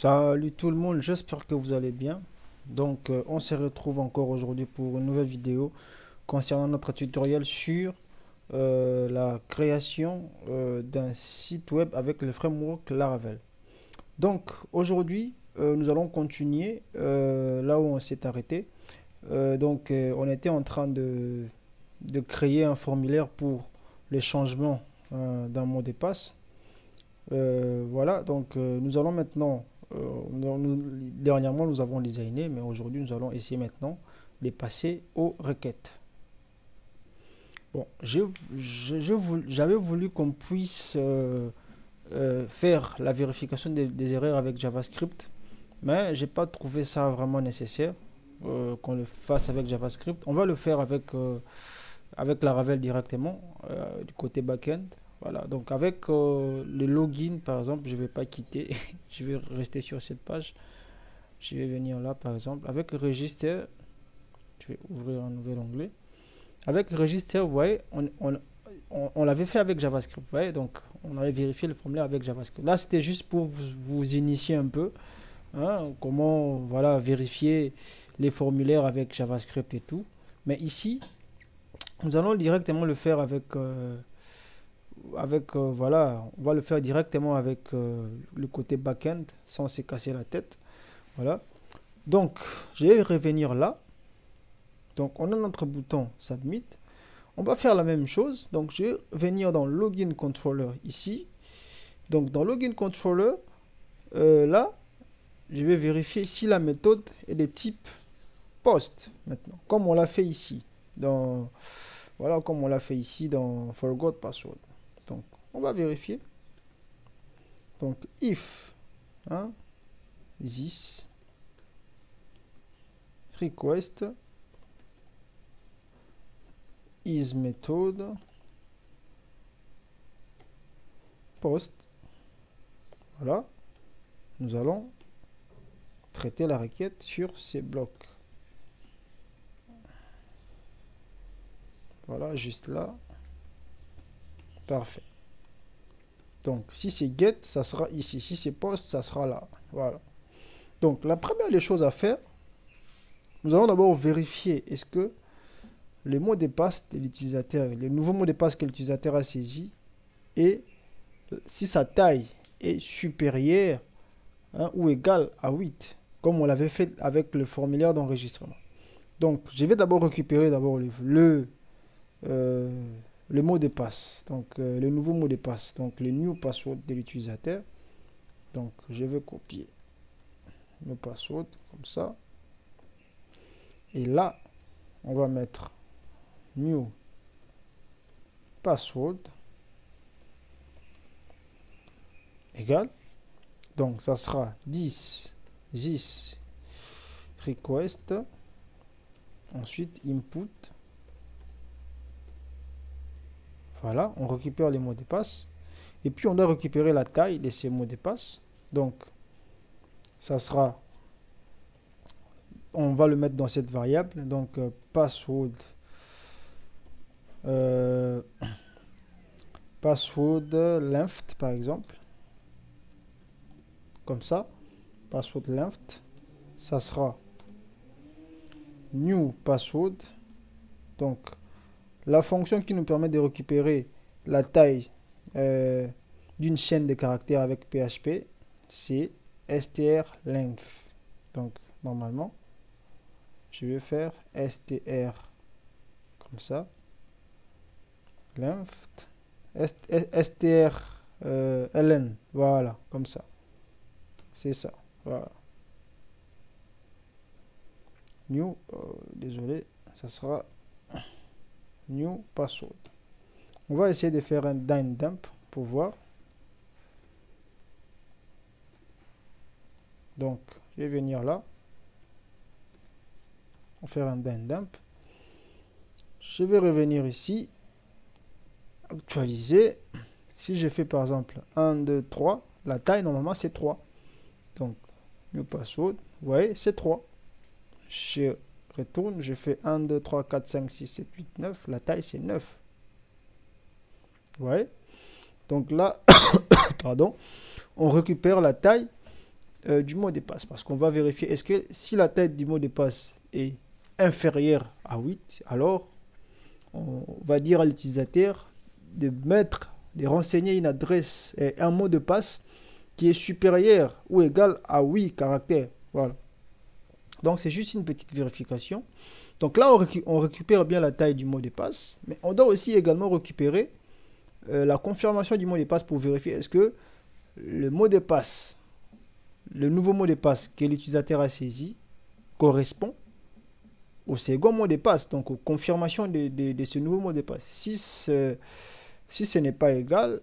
Salut tout le monde, j'espère que vous allez bien. On se retrouve encore aujourd'hui pour une nouvelle vidéo concernant notre tutoriel sur la création d'un site web avec le framework Laravel. Donc, aujourd'hui, nous allons continuer là où on s'est arrêté. On était en train de créer un formulaire pour les changements d'un mot de passe. Nous allons maintenant, dernièrement nous avons designé, mais aujourd'hui nous allons essayer maintenant de passer aux requêtes. Bon, j'avais voulu qu'on puisse faire la vérification des erreurs avec JavaScript, mais j'ai pas trouvé ça vraiment nécessaire qu'on le fasse avec JavaScript. On va le faire avec Laravel directement du côté backend. Voilà, donc avec le login par exemple, je ne vais pas quitter, je vais rester sur cette page. Je vais venir là par exemple, avec Register, je vais ouvrir un nouvel onglet. Avec Register, vous voyez, on l'avait fait avec JavaScript, vous voyez, donc on avait vérifié le formulaire avec JavaScript. Là, c'était juste pour vous initier un peu, hein, comment voilà, vérifier les formulaires avec JavaScript et tout. Mais ici, nous allons directement le faire voilà, on va le faire directement avec le côté back-end sans se casser la tête. Voilà. Donc, je vais revenir là. Donc, on a notre bouton Submit. On va faire la même chose. Donc, je vais venir dans Login Controller ici. Donc, dans Login Controller, là, je vais vérifier si la méthode est de type POST maintenant, comme on l'a fait ici. Voilà, comme on l'a fait ici dans Forgot Password. Donc, on va vérifier. Donc, if this request is method post. Voilà. Nous allons traiter la requête sur ces blocs. Voilà, juste là. Parfait. Donc, si c'est get, ça sera ici. Si c'est post, ça sera là. Voilà. Donc, la première des choses à faire, nous allons d'abord vérifier est-ce que le mot de passe de l'utilisateur, le nouveau mot de passe que l'utilisateur a saisi, et si sa taille est supérieure ou égale à 8, comme on l'avait fait avec le formulaire d'enregistrement. Donc, je vais d'abord récupérer le mot de passe, donc le nouveau mot de passe, donc le new password de l'utilisateur. Donc je vais copier le password comme ça, et là on va mettre new password égal, donc ça sera 10 this request, ensuite input. Voilà, on récupère les mots de passe. Et puis, on doit récupérer la taille de ces mots de passe. Donc, ça sera... On va le mettre dans cette variable. Donc, password... password length, par exemple. Comme ça. Password length. Ça sera new password. Donc, la fonction qui nous permet de récupérer la taille d'une chaîne de caractères avec PHP, c'est strlength. Donc, normalement, je vais faire str comme ça. Length. strln. Voilà, comme ça. C'est ça. Voilà. New. Désolé, ça sera new password. On va essayer de faire un dump pour voir. Donc, je vais venir là. On va faire un dump. Je vais revenir ici. Actualiser. Si je fais par exemple 1, 2, 3, la taille normalement c'est 3. Donc, new password, vous voyez, c'est 3. Je retourne, je fais 1, 2, 3, 4, 5, 6, 7, 8, 9. La taille, c'est 9. Vous voyez? Donc là, pardon, on récupère la taille du mot de passe. Parce qu'on va vérifier, est-ce que si la taille du mot de passe est inférieure à 8, alors on va dire à l'utilisateur de renseigner une adresse et un mot de passe qui est supérieur ou égal à 8 caractères. Voilà. Donc, c'est juste une petite vérification. Donc là, on récupère bien la taille du mot de passe, mais on doit aussi également récupérer la confirmation du mot de passe pour vérifier est-ce que le mot de passe, le nouveau mot de passe que l'utilisateur a saisi correspond au second mot de passe, donc aux confirmations de ce nouveau mot de passe. Si ce n'est pas égal,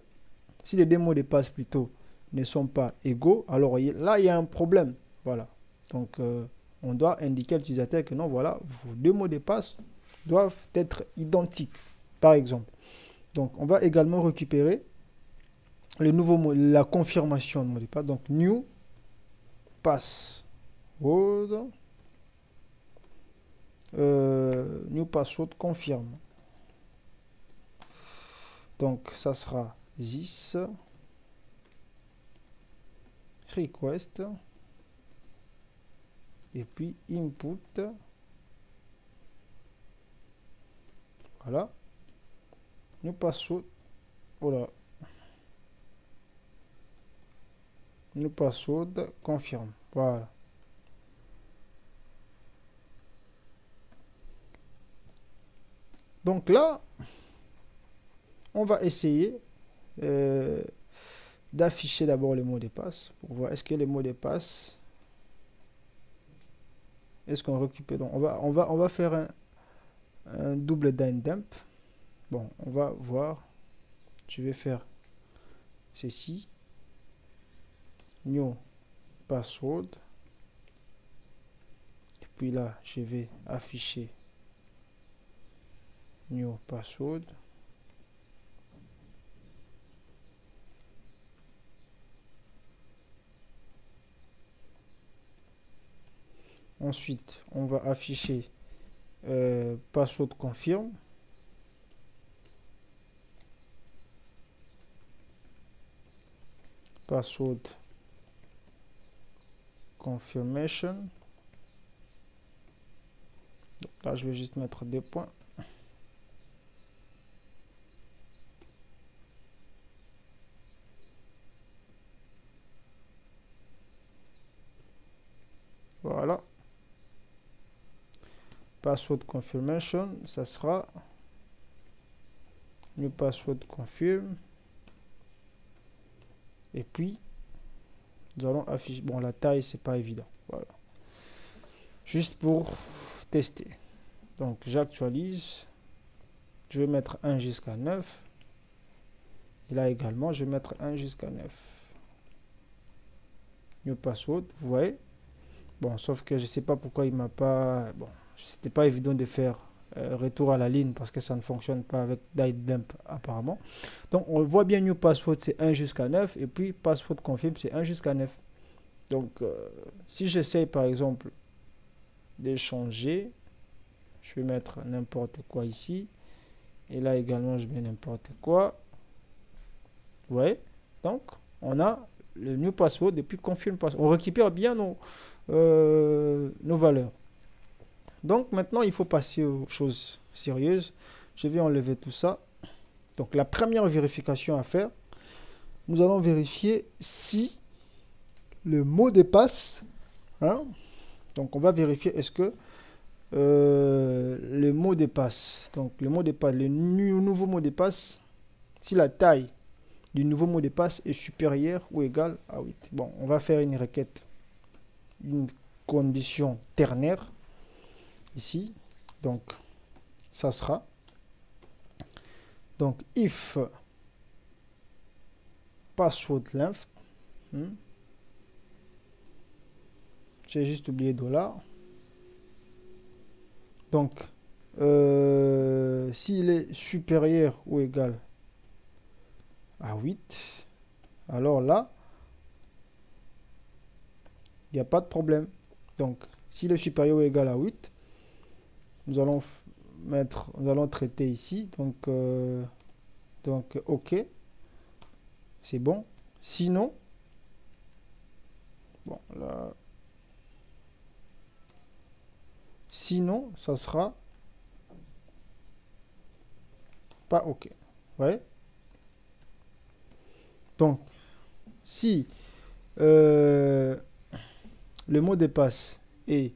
si les deux mots de passe plutôt ne sont pas égaux, alors là, il y a un problème. Voilà. Donc, on doit indiquer à l'utilisateur que non, voilà, vos deux mots de passe doivent être identiques, par exemple. Donc, on va également récupérer le nouveau mot, la confirmation de mot de passe. Donc, new password. New password confirme. Donc, ça sera this request et puis input. Voilà. New password. Voilà. New password confirme. Voilà. Donc là, on va essayer d'afficher d'abord le mot de passe pour voir est-ce que le mot de passe, est-ce qu'on récupère. Donc on va faire un double indemp. Bon, on va voir. Je vais faire ceci. New password. Et puis là, je vais afficher new password. Ensuite, on va afficher password confirme. Password confirmation. Donc là, je vais juste mettre des points. Voilà. Password confirmation, ça sera new password confirm. Et puis, nous allons afficher. Bon, la taille, c'est pas évident. Voilà. Juste pour tester. Donc, j'actualise. Je vais mettre 1 jusqu'à 9. Et là également, je vais mettre 1 jusqu'à 9. New password, vous voyez. Bon, sauf que je sais pas pourquoi il m'a pas... Bon, c'était pas évident de faire retour à la ligne parce que ça ne fonctionne pas avec DIDEMP apparemment. Donc, on voit bien new password, c'est 1 jusqu'à 9. Et puis, password confirm, c'est 1 jusqu'à 9. Donc, si j'essaye par exemple de changer, je vais mettre n'importe quoi ici. Et là également, je mets n'importe quoi. Vous voyez? Donc, on a le new password et puis confirm password. On récupère bien nos valeurs. Donc, maintenant, il faut passer aux choses sérieuses. Je vais enlever tout ça. Donc, la première vérification à faire, nous allons vérifier si le mot de passe, hein, donc on va vérifier est-ce que le mot de passe, donc le mot de passe, le nouveau mot de passe, si la taille du nouveau mot de passe est supérieure ou égale à 8. Bon, on va faire une requête, une condition ternaire ici. Donc, ça sera donc if password length, j'ai juste oublié $. Donc, s'il est supérieur ou égal à 8, alors là, il n'y a pas de problème. Donc, s'il est supérieur ou égal à 8, nous allons traiter ici. Donc OK, c'est bon. Sinon, Bon, là. Sinon, ça sera pas OK. Ouais. Donc, si le mot de passe est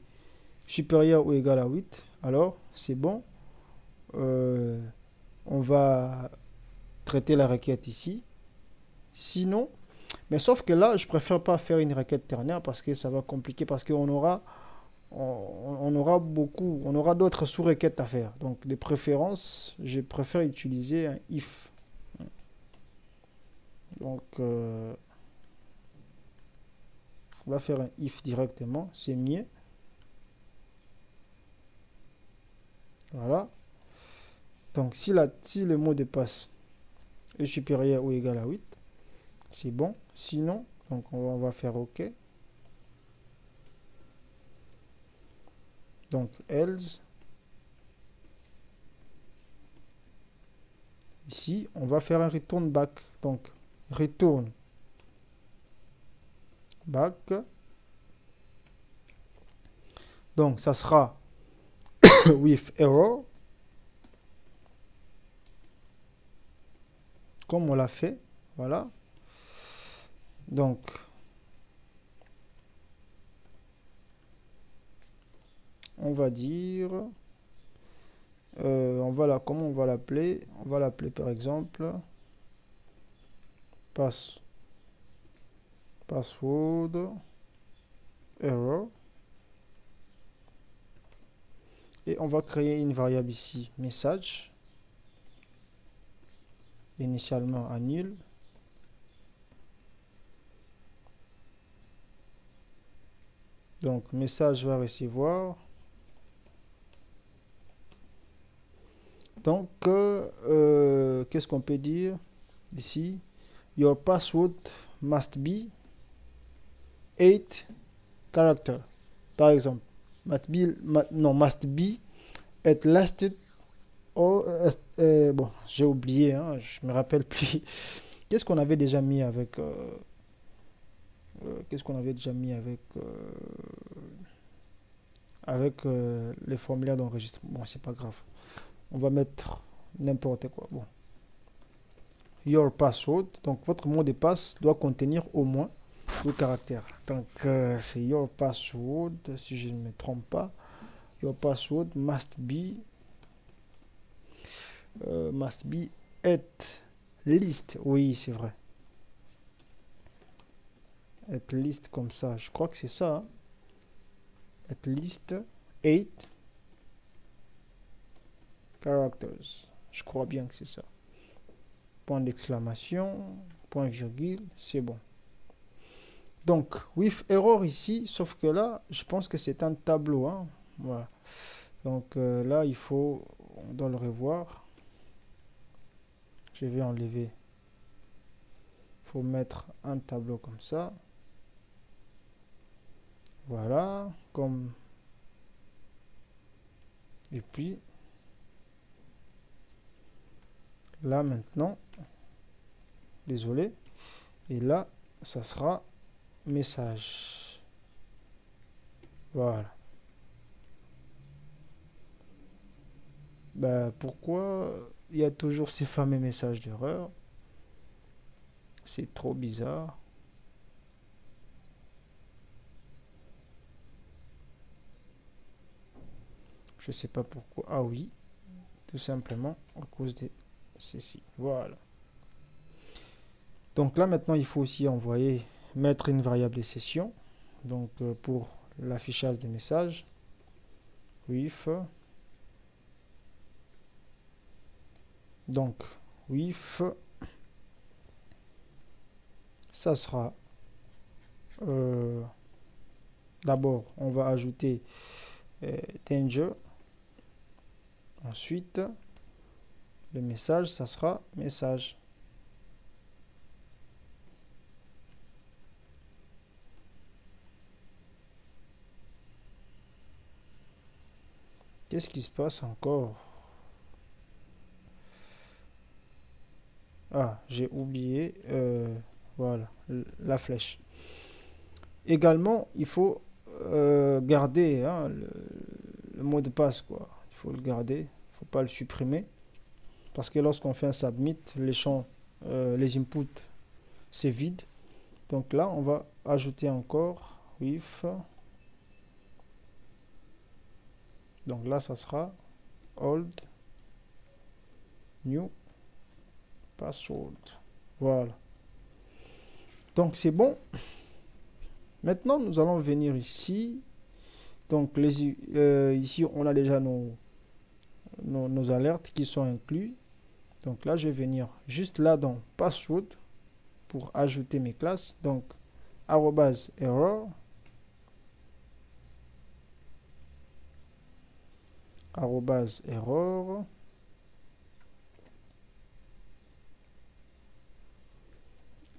supérieur ou égal à 8, alors c'est bon. On va traiter la requête ici. Sinon, mais sauf que là, je préfère pas faire une requête ternaire parce que ça va compliquer, parce qu'on aura, on aura beaucoup, on aura d'autres sous-requêtes à faire. Donc, de préférence, je préfère utiliser un if. Donc, on va faire un if directement, c'est mieux. Voilà. Donc, si le mot de passe est supérieur ou égal à 8, c'est bon. Sinon, donc on va faire OK. Donc, else. Ici, on va faire un return back. Donc, return back. Donc, ça sera with error. Comme on l'a fait. Voilà. Donc, on va dire, comment on va l'appeler? On va l'appeler par exemple password error. Et on va créer une variable ici, message, initialement à nul. Donc, message va recevoir. Donc, qu'est-ce qu'on peut dire ici? Your password must be 8 characters. Par exemple, must be at lasted. Bon, j'ai oublié, hein, je me rappelle plus. Qu'est-ce qu'on avait déjà mis avec les formulaires d'enregistrement? Bon, c'est pas grave. On va mettre n'importe quoi. Bon. Your password. Donc, votre mot de passe doit contenir au moins 2 caractères. Donc, c'est your password, si je ne me trompe pas. Your password must be at least. Oui, c'est vrai. At least comme ça. Je crois que c'est ça. Hein? At least 8 characters. Je crois bien que c'est ça. Point d'exclamation, point virgule, c'est bon. Donc, with error ici, sauf que là, je pense que c'est un tableau. Hein? Voilà. Donc là, on doit le revoir. Je vais enlever. Il faut mettre un tableau comme ça. Voilà, comme. Et puis, là maintenant, désolé. Et là, ça sera message. Voilà. Ben, pourquoi il y a toujours ces fameux messages d'erreur? C'est trop bizarre. Je sais pas pourquoi. Ah oui, tout simplement à cause de ceci. Voilà. Donc là maintenant, il faut aussi mettre une variable de session. Donc pour l'affichage des messages, with. Donc with, ça sera d'abord on va ajouter danger. Ensuite, le message, ça sera message. Qu'est-ce qui se passe encore? Ah, j'ai oublié. Voilà, la flèche. Également, il faut garder hein, le mot de passe, quoi. Il faut le garder, il ne faut pas le supprimer. Parce que lorsqu'on fait un submit, les champs, les inputs, c'est vide. Donc là, on va ajouter encore with. Donc là, ça sera old new password. Voilà. Donc c'est bon. Maintenant, nous allons venir ici. Donc ici, on a déjà nos alertes qui sont inclus. Donc là, je vais venir juste là dans password pour ajouter mes classes. Donc, @error. @error.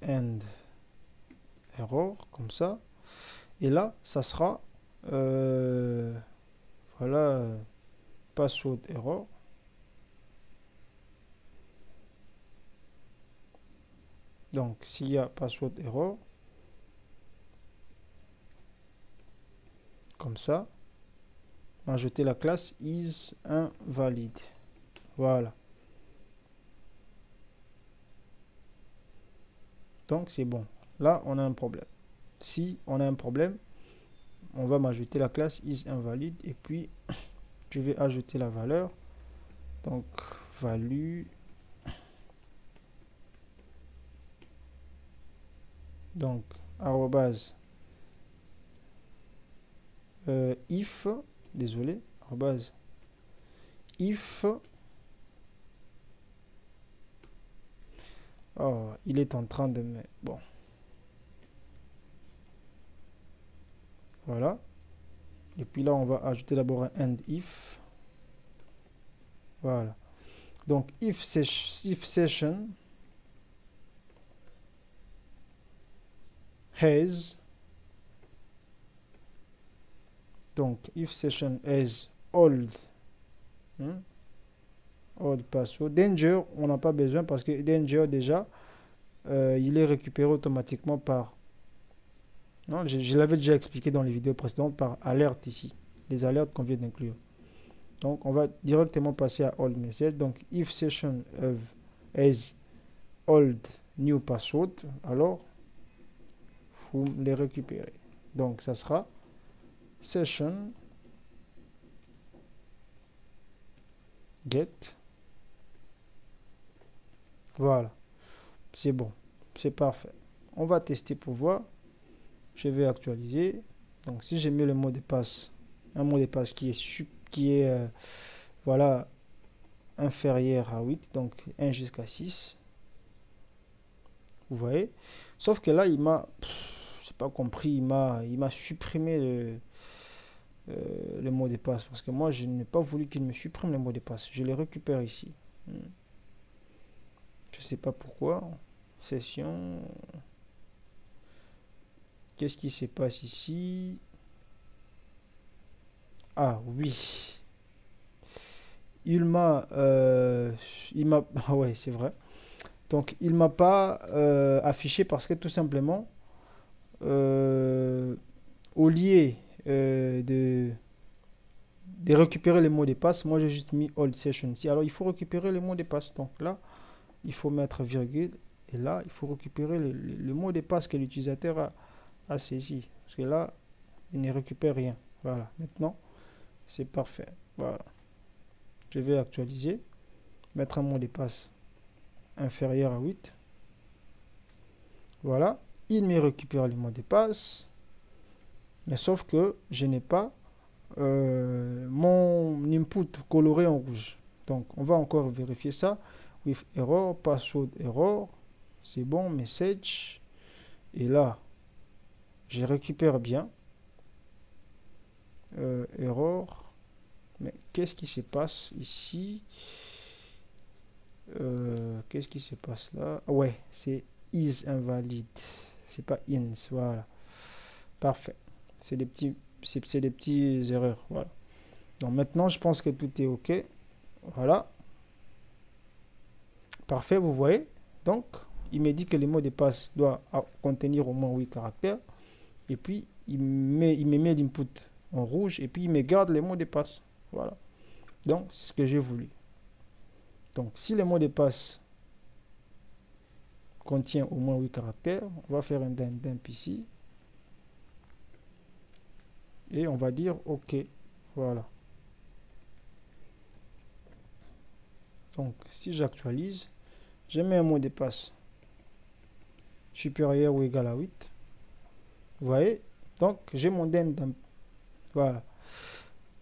And error, comme ça. Et là, ça sera voilà, password error. Donc, s'il y a password error, comme ça, ajouter la classe is invalide. Voilà. Donc, c'est bon. Là, on a un problème. Si on a un problème, on va m'ajouter la classe is invalide et puis je vais ajouter la valeur. Donc, value. Donc, arrobase if, désolé, arrobase if. Oh, il est en train de me... Bon. Voilà. Et puis là, on va ajouter d'abord un end if. Voilà. Donc, if session has. Donc, if session has old. Old password. Danger, on n'a pas besoin parce que danger, déjà, il est récupéré automatiquement par... Non, je l'avais déjà expliqué dans les vidéos précédentes par alerte ici. Les alertes qu'on vient d'inclure. Donc, on va directement passer à old message. Donc, if session has old new password, alors, vous les récupérez. Donc, ça sera session get. Voilà. C'est bon. C'est parfait. On va tester pour voir. Je vais actualiser. Donc, si j'ai mis le mot de passe, un mot de passe qui est voilà, inférieur à 8, donc 1 jusqu'à 6. Vous voyez? Sauf que là, il m'a, j'ai pas compris, il m'a supprimé le mot de passe. Parce que moi, je n'ai pas voulu qu'il me supprime le mot de passe. Je le récupère ici. Je sais pas pourquoi. Session. Qu'est-ce qui se passe ici? Ah oui. Il m'a... ah ouais, c'est vrai. Donc, il m'a pas affiché parce que tout simplement, au lieu de récupérer les mots de passe, moi j'ai juste mis old session ici. Alors, il faut récupérer les mots de passe. Donc là, il faut mettre virgule. Et là, il faut récupérer le mot de passe que l'utilisateur a saisi. Parce que là, il ne récupère rien. Voilà. Maintenant, c'est parfait. Voilà. Je vais actualiser. Mettre un mot de passe inférieur à 8. Voilà. Il me récupère le mot de passe. Mais sauf que je n'ai pas mon input coloré en rouge. Donc, on va encore vérifier ça. With error, password error. C'est bon, message. Et là, je récupère bien. Error. Mais qu'est-ce qui se passe ici? Qu'est-ce qui se passe là? Ouais, c'est is invalide. C'est pas ins. Voilà. Parfait. C'est des petits erreurs. Voilà. Donc maintenant, je pense que tout est OK. Voilà. Parfait, vous voyez. Donc, il me dit que le mot de passe doit contenir au moins 8 caractères. et puis il me met l'input en rouge, et puis il me garde les mots de passe. Voilà. Donc, c'est ce que j'ai voulu. Donc, si le mot de passe contient au moins 8 caractères, on va faire un dump ici. Et on va dire OK. Voilà. Donc, si j'actualise, je mets un mot de passe supérieur ou égal à 8. Vous voyez? Donc, j'ai mon dump. Voilà.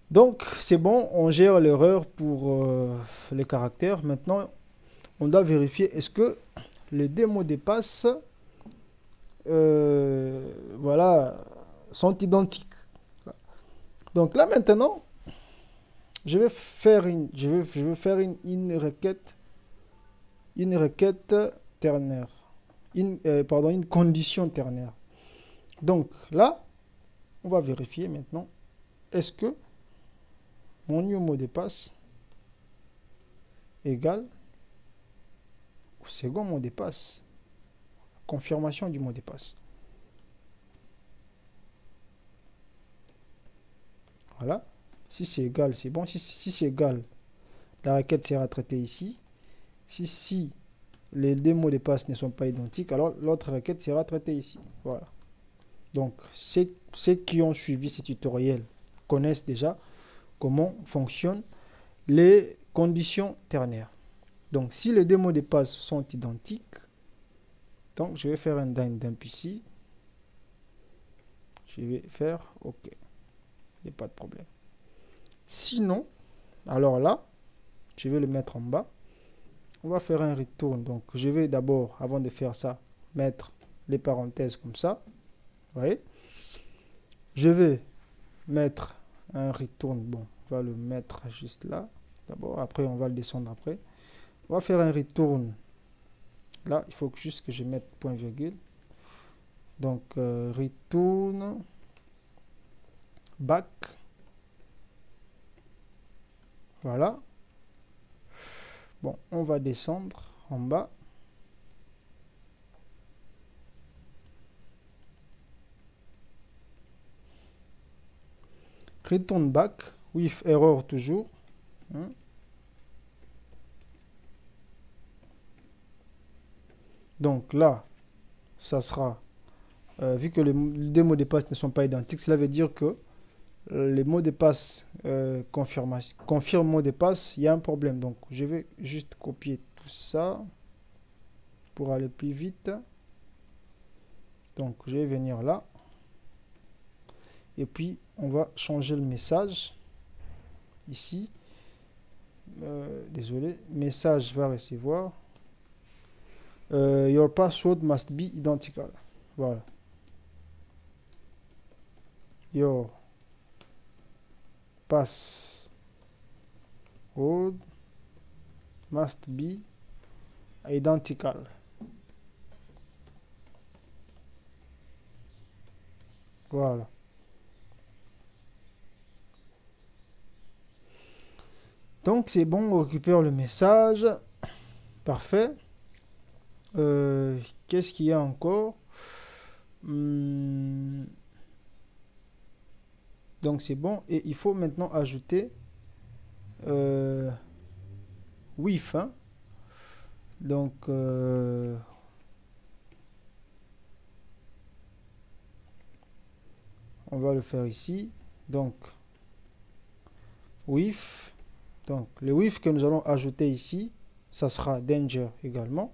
Donc, c'est bon, on gère l'erreur pour les caractères. Maintenant, on doit vérifier est-ce que les deux mots de passe voilà, sont identiques. Donc là maintenant, je vais faire une requête ternaire, une condition ternaire. Donc là, on va vérifier maintenant est-ce que mon new mot de passe égale au second mot de passe. Confirmation du mot de passe. Voilà. Si c'est égal, c'est bon. Si c'est égal, la requête sera traitée ici. Si les deux mots de passe ne sont pas identiques, alors l'autre requête sera traitée ici. Voilà. Donc, ceux qui ont suivi ce tutoriel connaissent déjà comment fonctionnent les conditions ternaires. Donc, si les deux mots de passe sont identiques, donc je vais faire un dump ici. Je vais faire OK. Il n'y a pas de problème. Sinon, alors là, je vais le mettre en bas. On va faire un return. Donc, je vais d'abord, avant de faire ça, mettre les parenthèses comme ça. Vous voyez? Je vais mettre un return. Bon, on va le mettre juste là. D'abord, après, on va le descendre après. On va faire un return. Là, il faut juste que je mette point virgule. Donc, return back. Voilà. Bon, on va descendre en bas. Return back with error toujours. Donc là, ça sera, vu que les deux mots de passe ne sont pas identiques, cela veut dire que les mots de passe confirme mot de passe, il y a un problème. Donc, je vais juste copier tout ça pour aller plus vite. Donc, je vais venir là. Et puis, on va changer le message. Ici. Désolé. Message va recevoir. Your password must be identical. Voilà. Your password must be identical. Voilà. Donc c'est bon, on récupère le message. Parfait. Qu'est-ce qu'il y a encore? Donc c'est bon. Et il faut maintenant ajouter with. Hein. Donc on va le faire ici. Donc with. Donc le with que nous allons ajouter ici, ça sera danger également.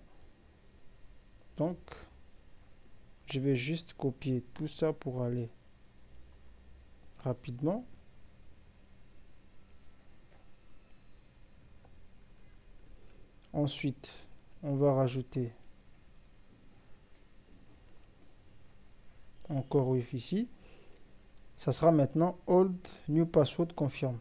Donc je vais juste copier tout ça pour aller rapidement. Ensuite, on va rajouter encore with ici. Ça sera maintenant old new password confirm.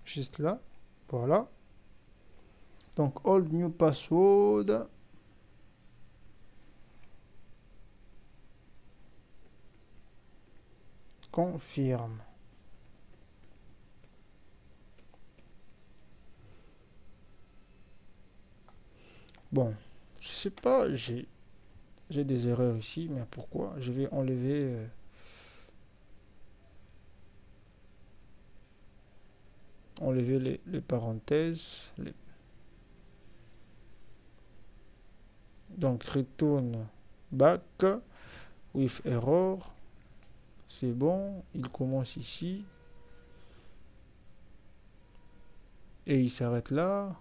Juste là, voilà. Donc old new password confirme. Bon, je sais pas, j'ai des erreurs ici, mais pourquoi? Je vais enlever les parenthèses. Donc, retourne back with error. C'est bon, il commence ici. Et il s'arrête là.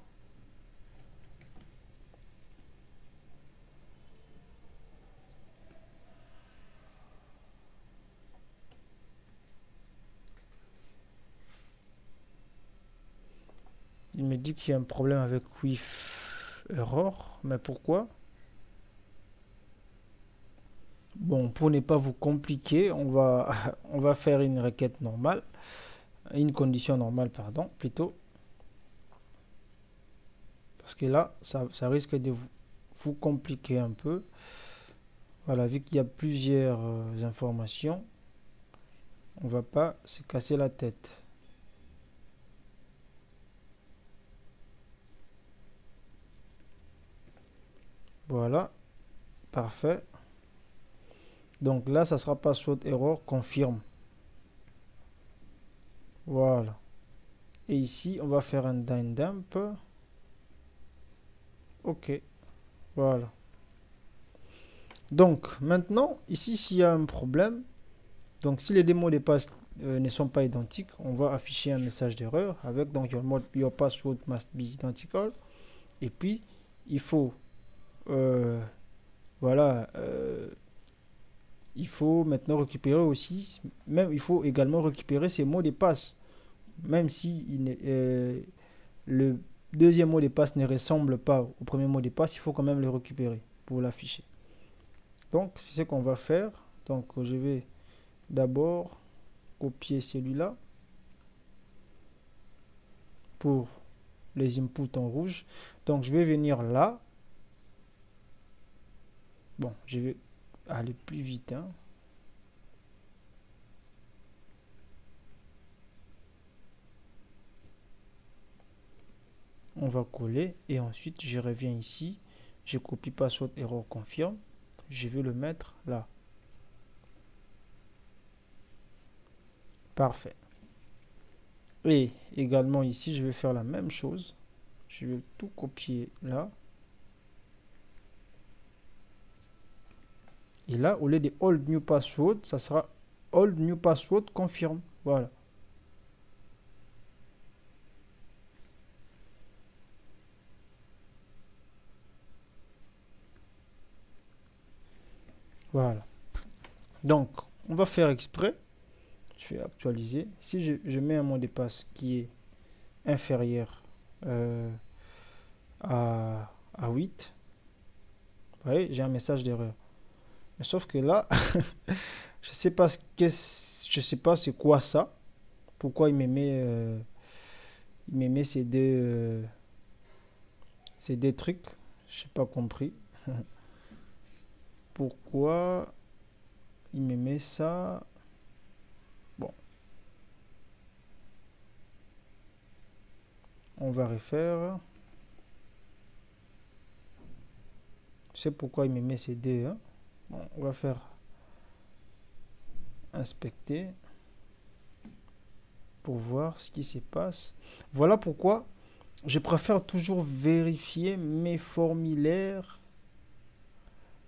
Il me dit qu'il y a un problème avec with error. Mais pourquoi? Bon, pour ne pas vous compliquer, on va faire une requête normale. Une condition normale, pardon, plutôt. Parce que là, ça risque de vous compliquer un peu. Voilà, vu qu'il y a plusieurs informations, on va pas se casser la tête. Voilà, parfait. Donc là, ça sera password error confirme. Voilà. Et ici, on va faire un dump. Ok, voilà. Donc maintenant, ici, s'il y a un problème, donc si les deux mots de passe ne sont pas identiques, on va afficher un message d'erreur avec donc your password must be identical. Et puis, il faut voilà, il faut maintenant récupérer aussi, même il faut également récupérer ces mots de passe, même si le deuxième mot de passe ne ressemble pas au premier mot de passe, il faut quand même le récupérer pour l'afficher. Donc c'est ce qu'on va faire. Donc je vais d'abord copier celui-là pour les inputs en rouge. Donc je vais venir là. Bon, je vais aller plus vite, hein. On va coller et ensuite je reviens ici. Je copie password error confirme. Je vais le mettre là. Parfait. Et également ici, je vais faire la même chose. Je vais tout copier là. Et là, au lieu de old new password, ça sera old new password confirme. Voilà. Voilà. Donc, on va faire exprès. Je vais actualiser. Si je mets un mot de passe qui est inférieur à 8, vous voyez, j'ai un message d'erreur. Mais sauf que là, je sais pas je sais pas c'est quoi ça. Pourquoi il me met ces deux trucs. Je n'ai pas compris. Pourquoi il me met ça. Bon. On va refaire. Je sais pourquoi il me met ces deux. Hein. Bon, on va faire inspecter pour voir ce qui se passe. Voilà pourquoi je préfère toujours vérifier mes formulaires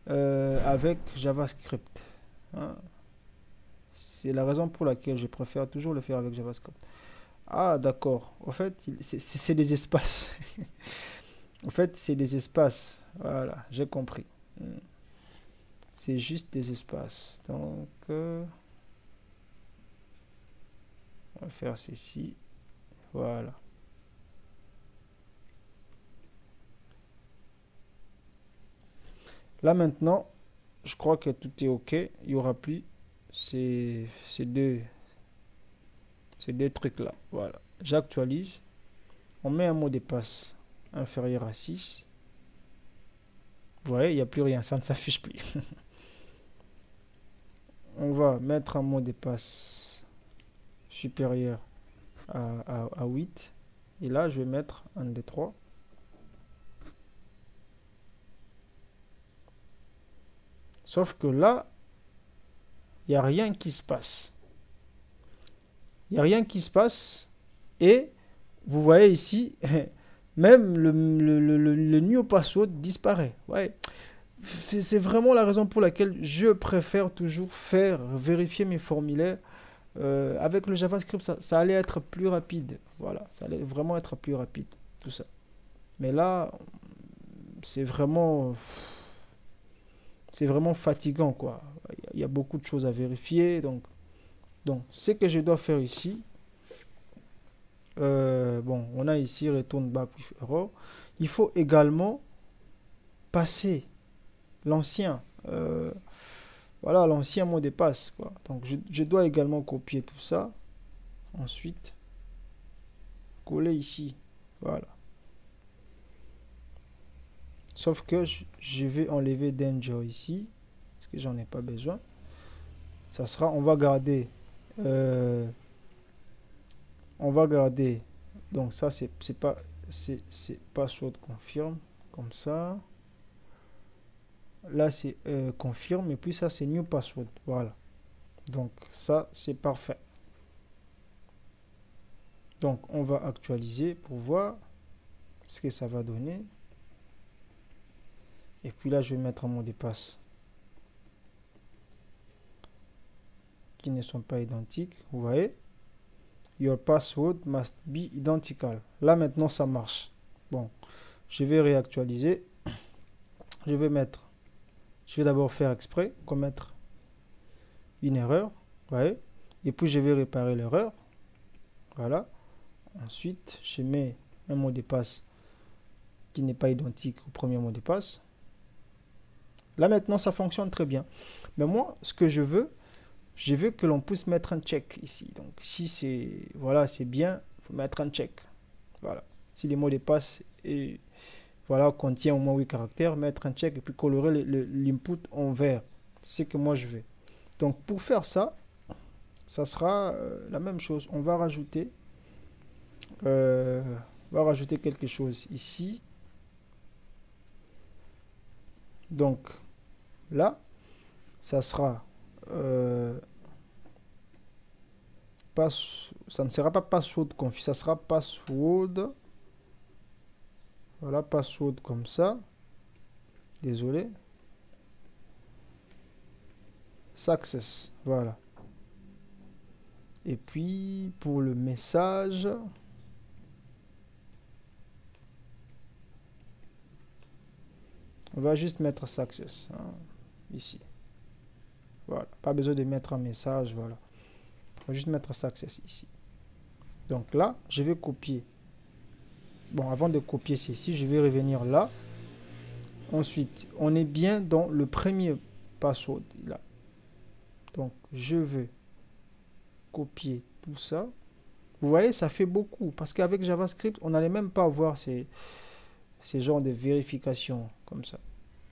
avec JavaScript. Hein. C'est la raison pour laquelle je préfère toujours le faire avec JavaScript. Ah, d'accord. En fait, c'est des espaces. En fait, c'est des espaces. Voilà, j'ai compris. C'est juste des espaces. Donc, on va faire ceci. Voilà. Là maintenant, je crois que tout est OK. Il n'y aura plus ces deux trucs-là. Voilà. J'actualise. On met un mot de passe inférieur à 6. Vous voyez, il n'y a plus rien. Ça ne s'affiche plus. On va mettre un mot de passe supérieur à 8. Et là, je vais mettre un des 3. Sauf que là, il n'y a rien qui se passe. Il n'y a rien qui se passe. Et vous voyez ici, même le new password disparaît. Ouais. C'est vraiment la raison pour laquelle je préfère toujours vérifier mes formulaires. Avec le JavaScript, ça allait être plus rapide. Voilà, ça allait vraiment être plus rapide, tout ça. Mais là, c'est vraiment fatigant, quoi. Il y a beaucoup de choses à vérifier. Donc ce que je dois faire ici, bon, on a ici return back with error. Il faut également passer l'ancien voilà, l'ancien mot de passe, quoi. Donc je dois également copier tout ça, ensuite coller ici, voilà. Sauf que je vais enlever danger ici parce que j'en ai pas besoin. Ça sera, on va garder donc ça c'est password confirme comme ça. Là c'est confirme, et puis ça c'est new password, voilà. Donc ça c'est parfait. Donc on va actualiser pour voir ce que ça va donner. Et puis là je vais mettre un mot de passe qui ne sont pas identiques. Vous voyez, your password must be identical. Là maintenant ça marche. Bon, je vais réactualiser. Je vais d'abord faire exprès, commettre une erreur, vous voyez, et puis je vais réparer l'erreur, voilà. Ensuite, je mets un mot de passe qui n'est pas identique au premier mot de passe. Là maintenant, ça fonctionne très bien. Mais moi, ce que je veux que l'on puisse mettre un check ici. Donc, si c'est voilà, c'est bien, il faut mettre un check. Voilà. Si les mots de passe voilà, contient au moins 8 caractères, mettre un check et puis colorer l'input en vert. C'est ce que moi je veux. Donc pour faire ça, ça sera la même chose. On va rajouter quelque chose ici. Donc là, ça sera ça ne sera pas password config, ça sera password. Voilà, password comme ça. Désolé. Success. Voilà. Et puis, pour le message, on va juste mettre success. Hein, ici. Voilà. Pas besoin de mettre un message. Voilà. On va juste mettre success ici. Donc là, je vais copier. Bon, avant de copier ceci, je vais revenir là. Ensuite, on est bien dans le premier password là. Donc, je vais copier tout ça. Vous voyez, ça fait beaucoup. Parce qu'avec JavaScript, on n'allait même pas avoir ces genres de vérification comme ça.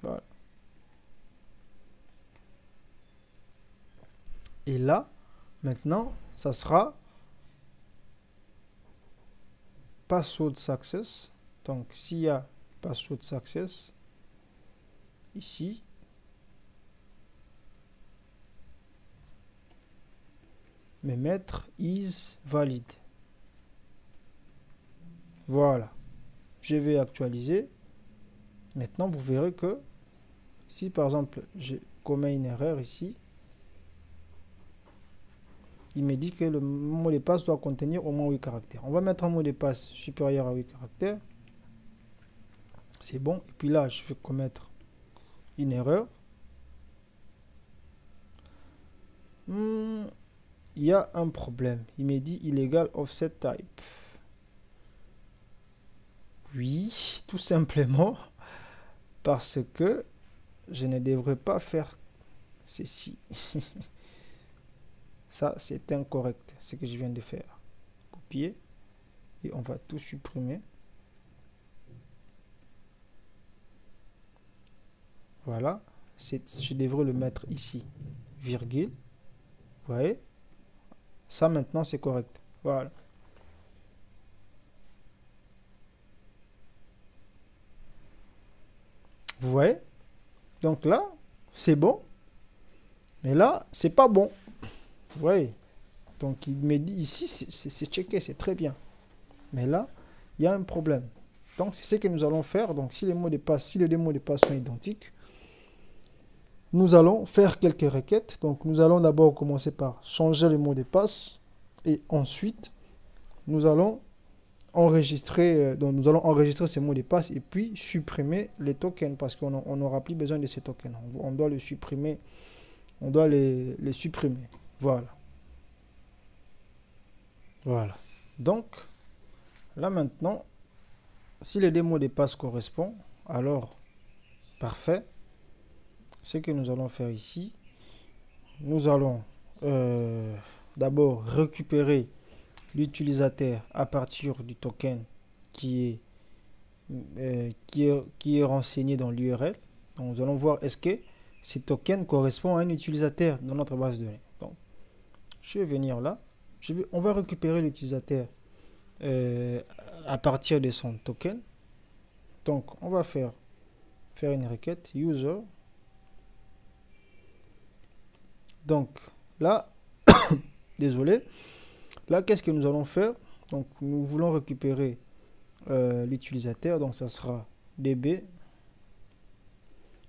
Voilà. Et là, maintenant, ça sera password success. Donc, s'il y a password success, ici, mais mettre is valid. Voilà. Je vais actualiser. Maintenant, vous verrez que si par exemple, je commets une erreur ici, il me dit que le mot de passe doit contenir au moins 8 caractères. On va mettre un mot de passe supérieur à 8 caractères. C'est bon. Et puis là, je vais commettre une erreur. Il y a un problème. Il me dit illegal offset type. Oui, tout simplement parce que je ne devrais pas faire ceci. Ça, c'est incorrect, ce que je viens de faire. Copier. Et on va tout supprimer. Voilà. Je devrais le mettre ici. Virgule. Vous voyez? Ça, maintenant, c'est correct. Voilà. Vous voyez? Donc là, c'est bon. Mais là, c'est pas bon. Vous voyez? Donc, il me dit ici, c'est checké, c'est très bien. Mais là, il y a un problème. Donc, c'est ce que nous allons faire. Donc, si les mots de passe, si les deux mots de passe sont identiques, nous allons faire quelques requêtes. Donc, nous allons d'abord commencer par changer le mot de passe. Et ensuite, nous allons enregistrer, donc nous allons enregistrer ces mots de passe et puis supprimer les tokens parce qu'on n'aura plus besoin de ces tokens. On doit les supprimer. On doit les supprimer. Voilà. Voilà. Donc, là maintenant, si les deux mots de passe correspondent, alors, parfait. Ce que nous allons faire ici, nous allons d'abord récupérer l'utilisateur à partir du token qui est renseigné dans l'URL. Donc, nous allons voir est-ce que ces tokens correspondent à un utilisateur dans notre base de données. Donc, je vais venir là. On va récupérer l'utilisateur à partir de son token. Donc, on va faire une requête user. Donc, là, désolé. Là, qu'est-ce que nous allons faire? Donc, nous voulons récupérer l'utilisateur. Donc, ça sera db.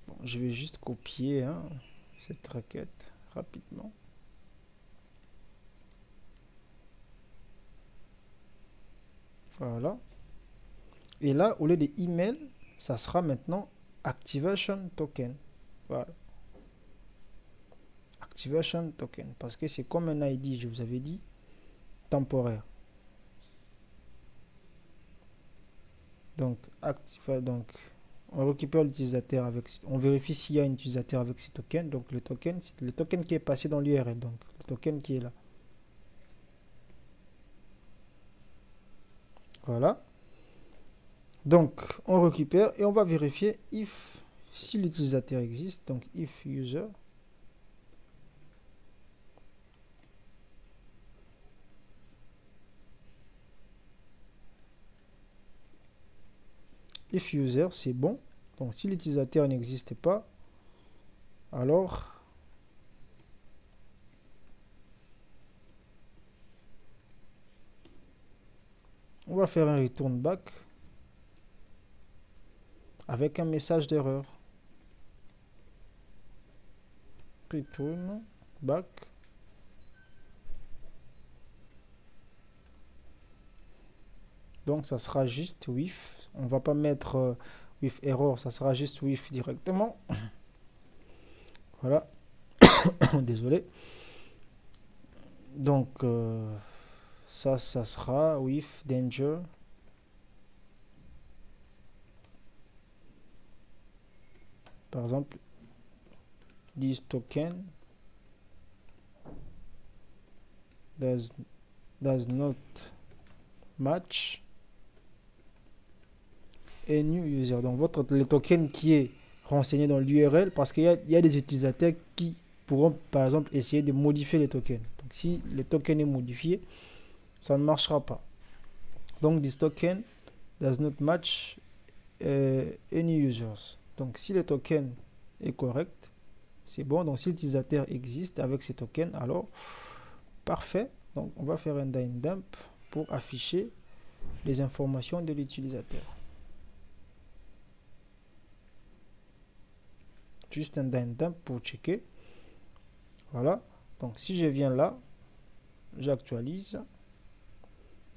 Bon, je vais juste copier cette requête rapidement. Voilà. Et là, au lieu de email, ça sera maintenant activation token. Voilà. Activation token. Parce que c'est comme un ID, je vous avais dit, temporaire. Donc, on récupère l'utilisateur avec, on vérifie s'il y a un utilisateur avec ces tokens. Donc, le token, c'est le token qui est passé dans l'URL. Donc, le token qui est là. Voilà. Donc, on récupère et on va vérifier si l'utilisateur existe. Donc, if user. If user, c'est bon. Donc, si l'utilisateur n'existe pas, alors on va faire un return back avec un message d'erreur. Return back. Donc, ça sera juste with. On va pas mettre with error, ça sera juste with directement. Voilà. Désolé. Donc, ça sera with danger. Par exemple, this token does not match a new user. Donc, le token qui est renseigné dans l'URL, parce qu'il y a des utilisateurs qui pourront, par exemple, essayer de modifier les tokens. Donc, si le token est modifié, ça ne marchera pas. Donc, this token does not match any users. Donc, si le token est correct, c'est bon. Donc, si l'utilisateur existe avec ces tokens, alors, parfait. Donc, on va faire un dump pour afficher les informations de l'utilisateur. Juste un dump pour checker. Voilà. Donc, si je viens là, j'actualise.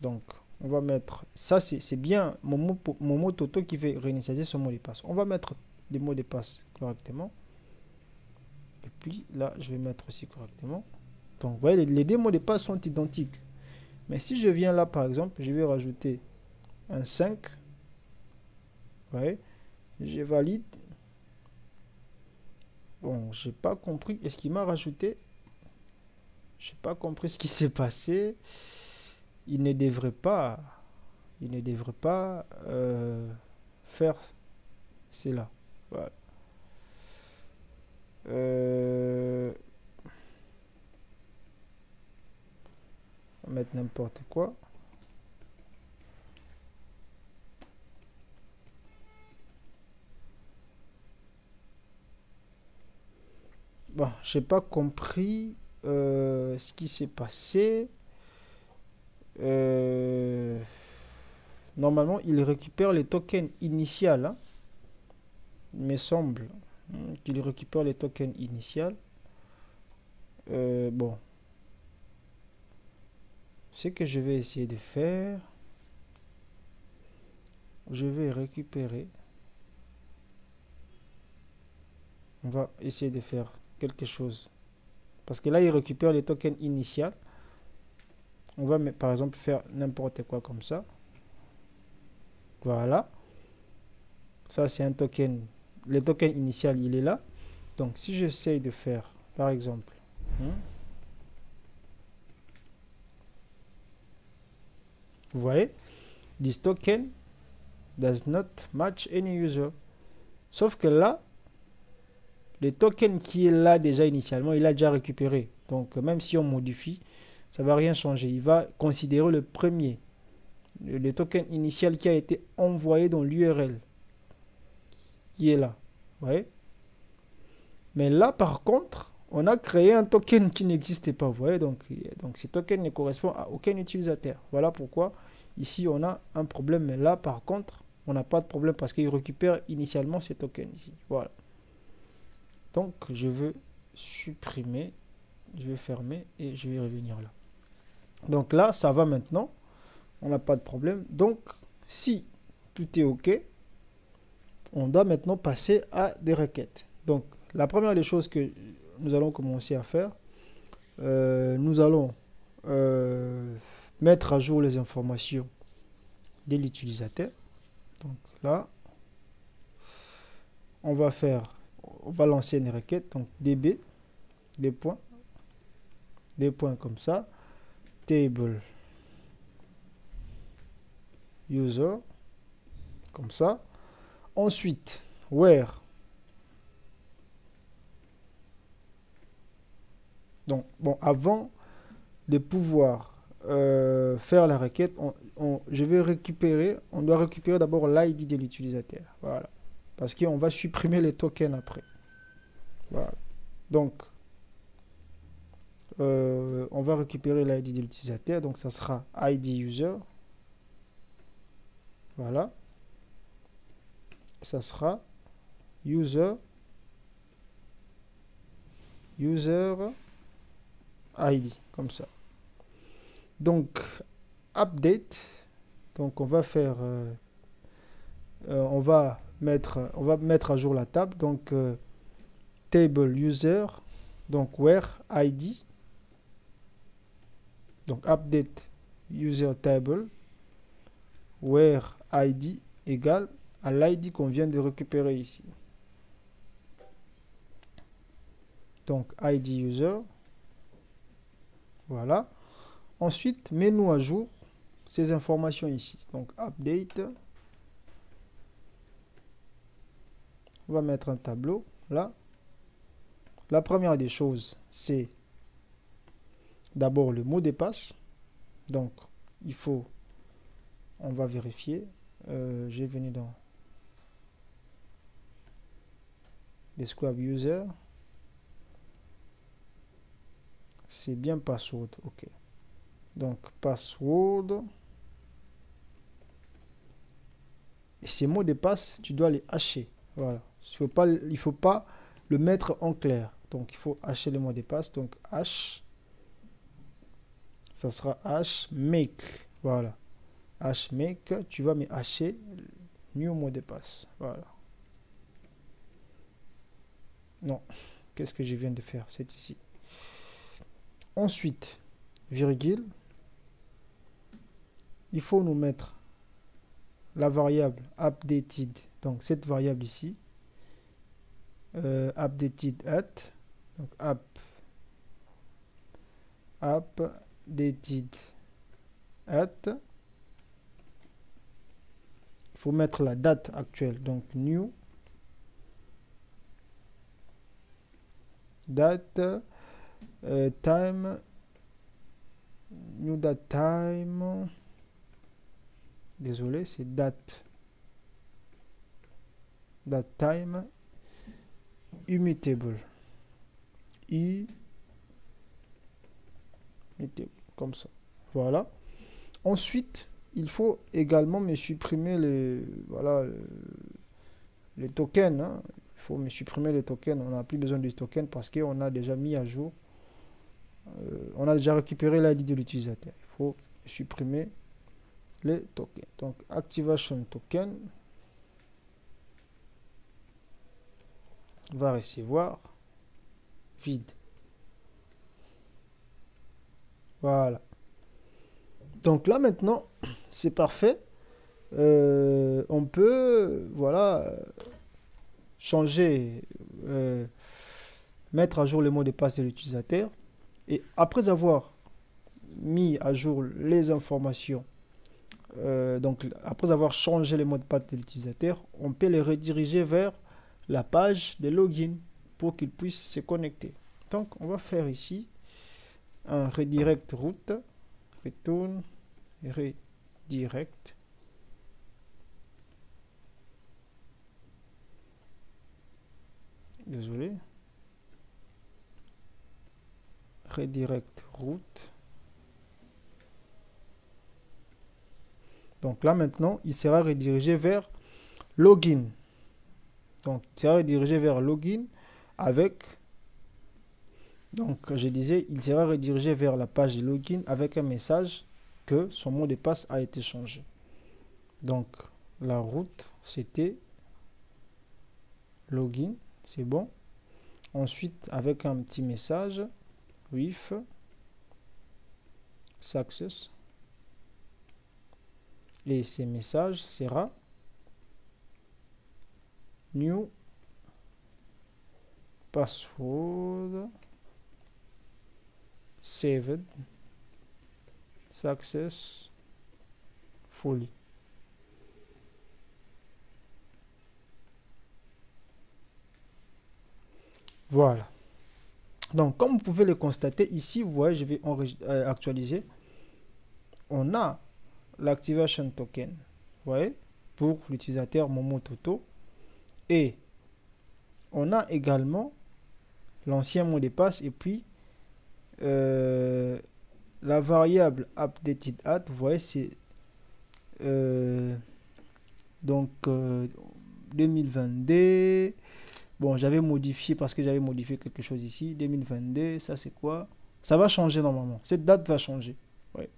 Donc, on va mettre, ça c'est bien mon mot Toto qui fait réinitialiser son mot de passe. On va mettre des mots de passe correctement. Et puis là, je vais mettre aussi correctement. Donc, vous voyez, les deux mots de passe sont identiques. Mais si je viens là, par exemple, je vais rajouter un 5. Vous voyez, je valide. Bon, j'ai pas compris. Est-ce qu'il m'a rajouté? J'ai pas compris ce qui s'est passé. Il ne devrait pas faire cela. Voilà. On va mettre n'importe quoi. bon, j'ai pas compris ce qui s'est passé. Normalement, il récupère les tokens initiales, hein. Il me semble qu'il récupère les tokens initiales. Bon, ce que je vais essayer de faire, je vais récupérer. On va essayer de faire quelque chose. Parce que là, il récupère les tokens initiales. On va par exemple faire n'importe quoi comme ça. Voilà. Ça, c'est un token. Le token initial, il est là. Donc, si j'essaye de faire, par exemple, vous voyez, this token does not match any user. Sauf que là, le token qui est là déjà initialement, il a déjà récupéré. Donc, même si on modifie, ça ne va rien changer. Il va considérer le premier, le token initial qui a été envoyé dans l'URL, qui est là. Vous voyez? Mais là, par contre, on a créé un token qui n'existait pas. Vous voyez? Donc ce token ne correspond à aucun utilisateur. Voilà pourquoi ici, on a un problème. Mais là, par contre, on n'a pas de problème parce qu'il récupère initialement ces tokens ici. Voilà. Donc, je veux supprimer. Je vais fermer et je vais revenir là. Donc là, ça va maintenant. On n'a pas de problème. Donc, si tout est OK, on doit maintenant passer à des requêtes. Donc, la première des choses que nous allons commencer à faire, nous allons mettre à jour les informations de l'utilisateur. Donc là, on va lancer une requête. Donc db, des points comme ça, table user, comme ça. Ensuite, where. Donc, bon, avant de pouvoir faire la requête, on doit récupérer d'abord l'ID de l'utilisateur. Voilà. Parce qu'on va supprimer les tokens après. Voilà. Donc, on va récupérer l'ID de l'utilisateur. Donc, ça sera ID user. Voilà. Ça sera user ID, comme ça. Donc, update. Donc, on va faire... on va mettre à jour la table. Donc, table user. Donc, where ID. Donc, update user table. Where ID égale à l'ID qu'on vient de récupérer ici. Donc, ID user. Voilà. Ensuite, mets-nous à jour ces informations ici. Donc, update. On va mettre un tableau là. La première des choses, c'est d'abord le mot de passe. Donc, on va vérifier. J'ai venu dans Describe user. C'est bien password. OK. Donc, password. Et ces mots de passe, tu dois les hacher. Voilà. Il ne faut pas le mettre en clair. Donc, il faut hacher le mot de passe. Donc, hash. Ça sera hash make. Voilà. Hash make. Tu vas me hacher new mot de passe. Voilà. Non. Qu'est-ce que je viens de faire? C'est ici. Ensuite, virgule. Il faut nous mettre la variable updated. Donc, cette variable ici. Updated at. Donc, updated at. Il faut mettre la date actuelle. Donc, new date time. New date time. Désolé, c'est date time immutable. I, mettez comme ça. Voilà. Ensuite, il faut également me supprimer les, voilà, les tokens. Hein. Il faut me supprimer les tokens. On n'a plus besoin de tokens parce qu'on a déjà mis à jour. On a déjà récupéré l'ID de l'utilisateur. Il faut supprimer les tokens. Donc, activation token va recevoir vide. Voilà. Donc là maintenant, c'est parfait. On peut, voilà, changer, mettre à jour le mot de passe de l'utilisateur. Et après avoir mis à jour les informations, donc après avoir changé le mot de passe de l'utilisateur, on peut les rediriger vers la page de login pour qu'il puisse se connecter. Donc on va faire ici un redirect route, retourne, redirect. Désolé. Redirect route. Donc là maintenant, il sera redirigé vers login. Donc il sera redirigé vers login avec, donc je disais, il sera redirigé vers la page de login avec un message que son mot de passe a été changé. Donc la route c'était login, c'est bon. Ensuite avec un petit message with success, et ce message sera new password saved successfully. Voilà. Donc, comme vous pouvez le constater, ici, vous voyez, je vais actualiser. On a l'activation token, vous voyez, pour l'utilisateur Momototo. Et on a également l'ancien mot de passe et puis la variable updated at, vous voyez, c'est donc 2022. Bon, j'avais modifié parce que j'avais modifié quelque chose ici. 2022, ça c'est quoi? Ça va changer normalement. Cette date va changer. Ouais.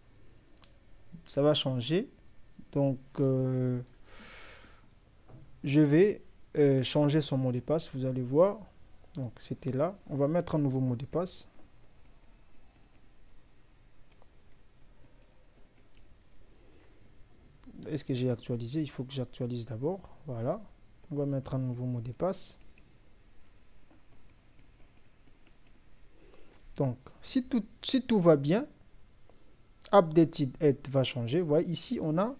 Ça va changer. Donc, je vais changer son mot de passe. Vous allez voir. Donc, c'était là. On va mettre un nouveau mot de passe. Est-ce que j'ai actualisé? Il faut que j'actualise d'abord. Voilà. On va mettre un nouveau mot de passe. Donc, si tout va bien, updated va changer. Vous voyez, ici, on a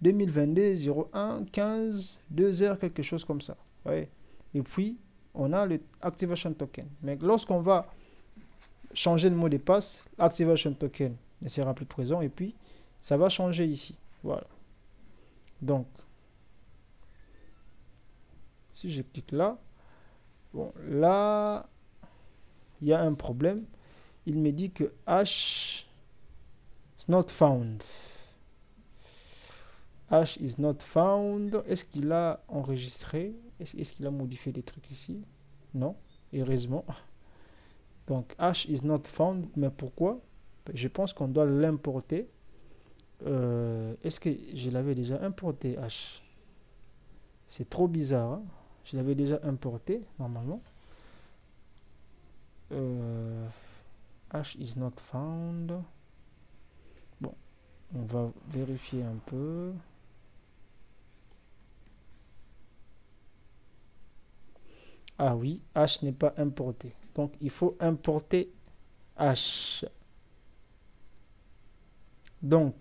2022 01 15 2h, quelque chose comme ça. Vous voyez? Et puis, on a le activation token. Mais lorsqu'on va changer le mot de passe, l'activation token ne sera plus présent. Et puis, ça va changer ici. Voilà. Donc, si je clique là, bon, là, il y a un problème. Il me dit que hash is not found. Hash is not found. Est-ce qu'il a enregistré? Est-ce qu'il a modifié des trucs ici? Non, heureusement. Donc, hash is not found. Mais pourquoi? Je pense qu'on doit l'importer. Est-ce que je l'avais déjà importé, hash? C'est trop bizarre. Hein? Je l'avais déjà importé, normalement. Hash is not found. Bon, on va vérifier un peu. Ah oui, hash n'est pas importé. Donc, il faut importer hash. Donc,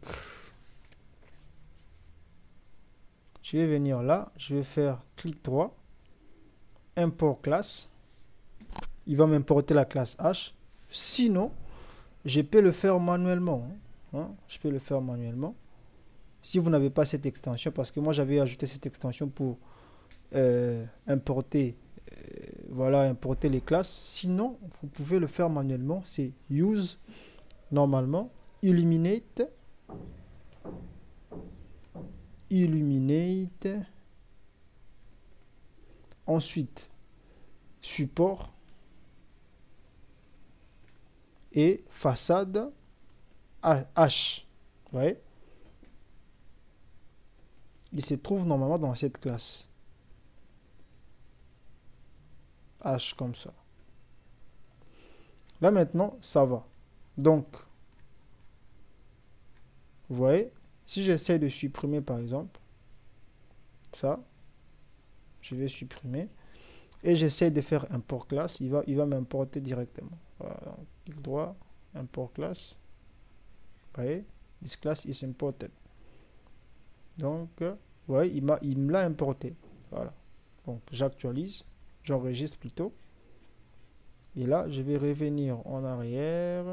je vais venir là. Je vais faire clic droit. Import classe. Il va m'importer la classe hash. Sinon, je peux le faire manuellement. Hein. Je peux le faire manuellement. Si vous n'avez pas cette extension, parce que moi j'avais ajouté cette extension pour importer voilà, importer les classes. Sinon, vous pouvez le faire manuellement. C'est use, normalement, illuminate, ensuite support et façade H. Vous voyez? Il se trouve normalement dans cette classe. H comme ça. Là maintenant, ça va. Donc, vous voyez, si j'essaie de supprimer par exemple, ça, je vais supprimer. Et j'essaie de faire import class, il va m'importer directement. Voilà, clic droit, import class. Vous voyez, this class is imported. Donc, vous voyez, il me l'a importé. Voilà. Donc, j'actualise, j'enregistre plutôt. Et là, je vais revenir en arrière,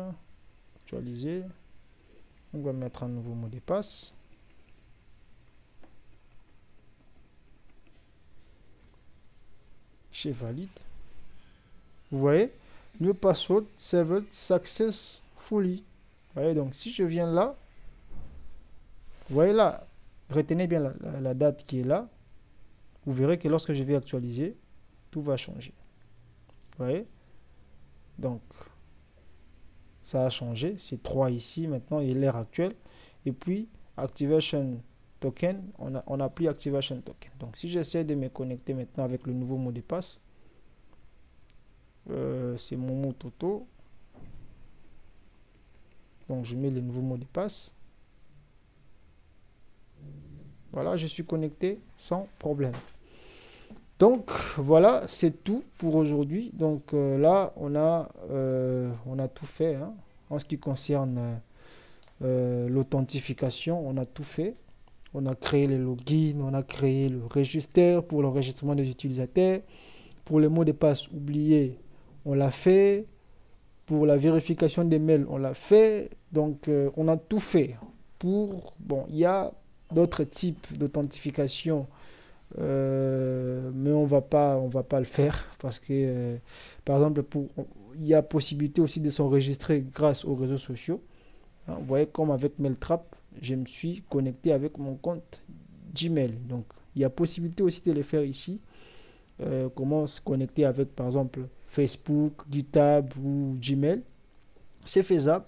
actualiser. On va mettre un nouveau mot de passe. Chez valide. Vous voyez, new password saved successfully. Vous voyez, donc si je viens là, vous voyez là, retenez bien la date qui est là. Vous verrez que lorsque je vais actualiser, tout va changer. Vous voyez, donc ça a changé. C'est 3 ici maintenant et l'heure actuelle. Et puis activation token, on a pris activation token. Donc si j'essaie de me connecter maintenant avec le nouveau mot de passe, c'est Momo Toto. Donc je mets le nouveau mot de passe. Voilà, je suis connecté sans problème. Donc voilà, c'est tout pour aujourd'hui. Donc là, on a tout fait, hein. En ce qui concerne l'authentification, on a tout fait. On a créé les logins, on a créé le registre pour l'enregistrement des utilisateurs. Pour les mots de passe oubliés, on l'a fait. Pour la vérification des mails, on l'a fait. Donc, on a tout fait. Bon, il y a d'autres types d'authentification, mais on va pas le faire parce que, par exemple, il y a possibilité aussi de s'enregistrer grâce aux réseaux sociaux. Hein, vous voyez, comme avec Mailtrap, je me suis connecté avec mon compte Gmail. Donc, il y a possibilité aussi de le faire ici. Comment se connecter avec, par exemple, Facebook, GitHub ou Gmail. C'est faisable.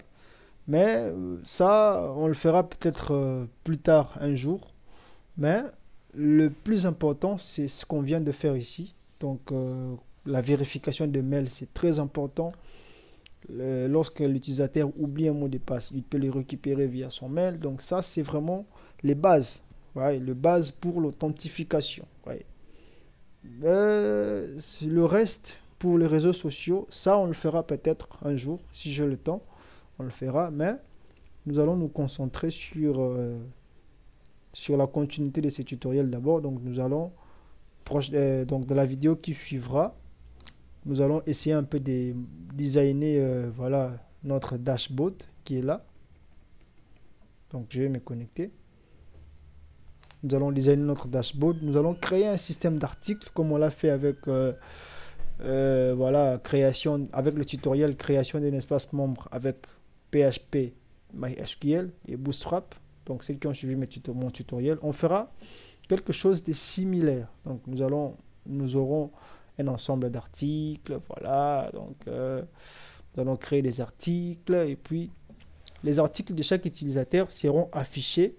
Mais ça, on le fera peut-être plus tard, un jour. Mais le plus important, c'est ce qu'on vient de faire ici. Donc, la vérification de mail, c'est très important. Lorsque l'utilisateur oublie un mot de passe, il peut le récupérer via son mail. Donc ça, c'est vraiment les bases. Ouais, les bases pour l'authentification. Ouais. Le reste, pour les réseaux sociaux, ça, on le fera peut-être un jour, si j'ai le temps. On le fera, mais nous allons nous concentrer sur la continuité de ces tutoriels d'abord. Donc nous allons, donc dans la vidéo qui suivra, nous allons essayer un peu de designer voilà, notre dashboard qui est là. Donc je vais me connecter. Nous allons designer notre dashboard. Nous allons créer un système d'articles comme on l'a fait avec voilà, avec le tutoriel création d'un espace membre avec PHP, MySQL et Bootstrap. Donc ceux qui ont suivi mon tutoriel, on fera quelque chose de similaire. Donc nous aurons un ensemble d'articles, voilà, donc nous allons créer des articles et puis les articles de chaque utilisateur seront affichés.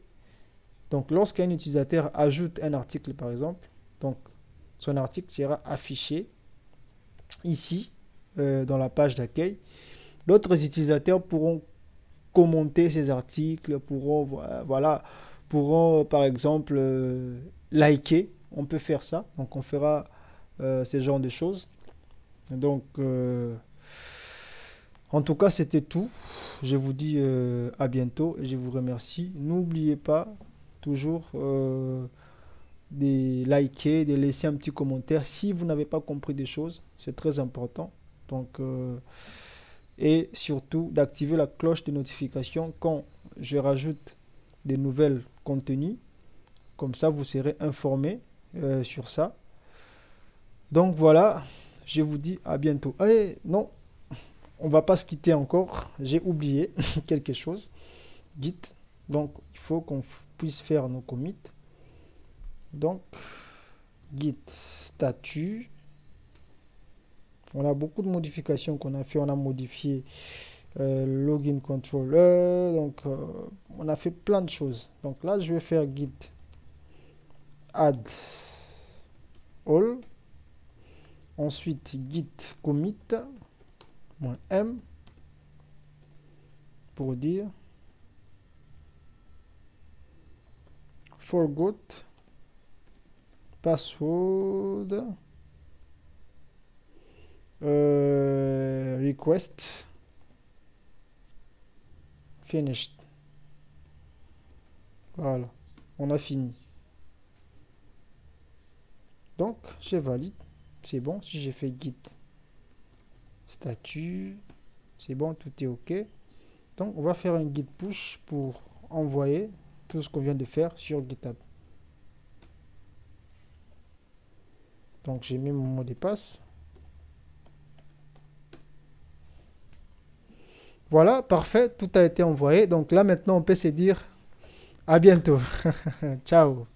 Donc lorsqu'un utilisateur ajoute un article par exemple, donc son article sera affiché ici dans la page d'accueil. D'autres utilisateurs pourront commenter ces articles, pourront par exemple liker, on peut faire ça, donc on fera ce genre de choses. Donc en tout cas c'était tout. Je vous dis à bientôt et je vous remercie. N'oubliez pas toujours de liker, de laisser un petit commentaire si vous n'avez pas compris des choses, c'est très important. Donc et surtout d'activer la cloche de notification quand je rajoute des nouvelles contenus, comme ça vous serez informé sur ça. Donc voilà, je vous dis à bientôt. Eh, non, on va pas se quitter encore. J'ai oublié quelque chose. Git. Donc, il faut qu'on puisse faire nos commits. Donc, git statut. On a beaucoup de modifications qu'on a fait. On a modifié login controller. Donc, on a fait plein de choses. Donc là, je vais faire git add all. Ensuite, git commit -m pour dire forgot password request finished. Voilà, on a fini. Donc, je valide. C'est bon. Si j'ai fait git statut, c'est bon, tout est OK. Donc, on va faire un git push pour envoyer tout ce qu'on vient de faire sur GitHub. Donc, j'ai mis mon mot de passe. Voilà, parfait, tout a été envoyé. Donc là, maintenant, on peut se dire à bientôt. Ciao.